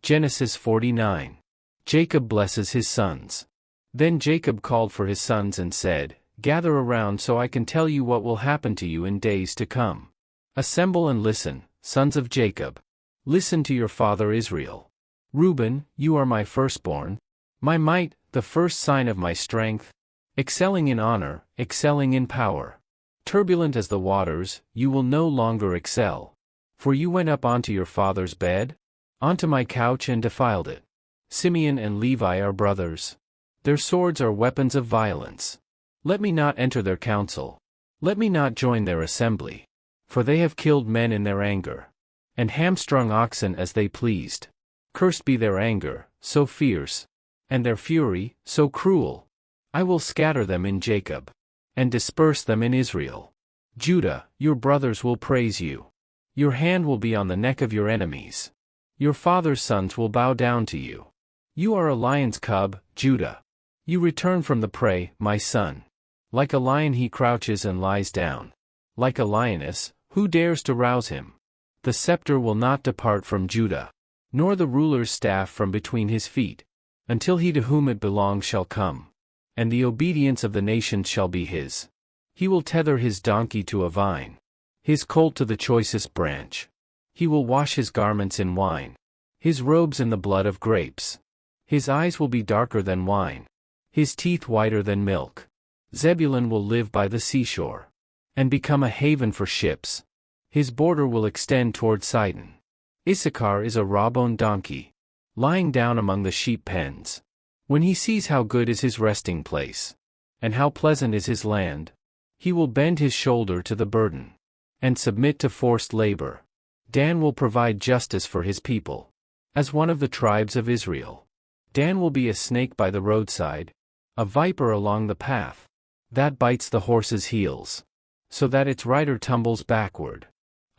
Genesis 49. Jacob blesses his sons. Then Jacob called for his sons and said, "Gather around so I can tell you what will happen to you in days to come. Assemble and listen, sons of Jacob. Listen to your father Israel. Reuben, you are my firstborn, my might, the first sign of my strength, excelling in honor, excelling in power. Turbulent as the waters, you will no longer excel. For you went up onto your father's bed, onto my couch and defiled it. Simeon and Levi are brothers. Their swords are weapons of violence. Let me not enter their council. Let me not join their assembly. For they have killed men in their anger, and hamstrung oxen as they pleased. Cursed be their anger, so fierce, and their fury, so cruel. I will scatter them in Jacob, and disperse them in Israel. Judah, your brothers will praise you. Your hand will be on the neck of your enemies. Your father's sons will bow down to you. You are a lion's cub, Judah. You return from the prey, my son. Like a lion he crouches and lies down. Like a lioness, who dares to rouse him? The scepter will not depart from Judah, nor the ruler's staff from between his feet, until he to whom it belongs shall come, and the obedience of the nations shall be his. He will tether his donkey to a vine, his colt to the choicest branch. He will wash his garments in wine, his robes in the blood of grapes. His eyes will be darker than wine, his teeth whiter than milk. Zebulun will live by the seashore, and become a haven for ships. His border will extend toward Sidon. Issachar is a raw-boned donkey, lying down among the sheep pens. When he sees how good is his resting place, and how pleasant is his land, he will bend his shoulder to the burden, and submit to forced labor. Dan will provide justice for his people, as one of the tribes of Israel. Dan will be a snake by the roadside, a viper along the path, that bites the horse's heels, so that its rider tumbles backward.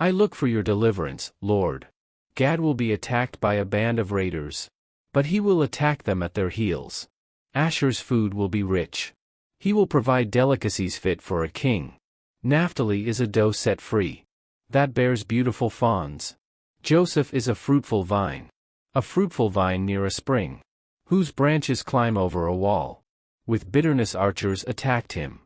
I look for your deliverance, Lord. Gad will be attacked by a band of raiders, but he will attack them at their heels. Asher's food will be rich. He will provide delicacies fit for a king. Naphtali is a doe set free, that bears beautiful fawns. Joseph is a fruitful vine near a spring, whose branches climb over a wall. With bitterness archers attacked him.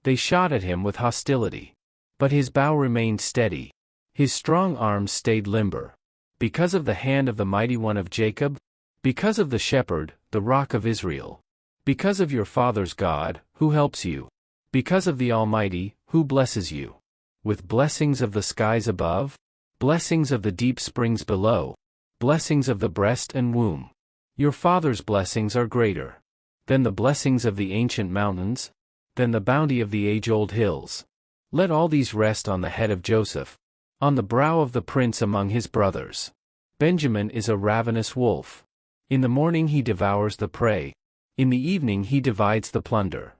They shot at him with hostility. But his bow remained steady. His strong arms stayed limber. Because of the hand of the mighty one of Jacob, because of the shepherd, the rock of Israel, because of your father's God, who helps you, because of the Almighty, who blesses you, with blessings of the skies above, blessings of the deep springs below, blessings of the breast and womb. Your father's blessings are greater than the blessings of the ancient mountains, than the bounty of the age-old hills. Let all these rest on the head of Joseph, on the brow of the prince among his brothers. Benjamin is a ravenous wolf. In the morning he devours the prey. In the evening he divides the plunder.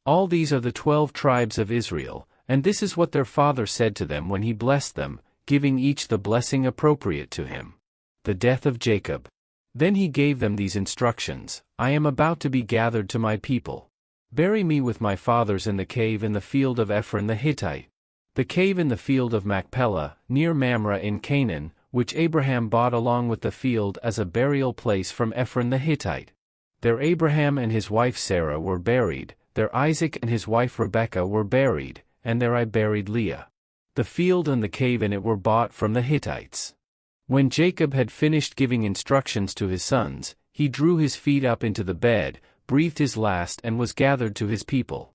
All these are the 12 tribes of Israel, and this is what their father said to them when he blessed them, giving each the blessing appropriate to him. The death of Jacob. Then he gave them these instructions: I am about to be gathered to my people. Bury me with my fathers in the cave in the field of Ephron the Hittite, the cave in the field of Machpelah, near Mamre in Canaan, which Abraham bought along with the field as a burial place from Ephron the Hittite. There Abraham and his wife Sarah were buried, there Isaac and his wife Rebekah were buried, and there I buried Leah. The field and the cave in it were bought from the Hittites. When Jacob had finished giving instructions to his sons, he drew his feet up into the bed, breathed his last and was gathered to his people.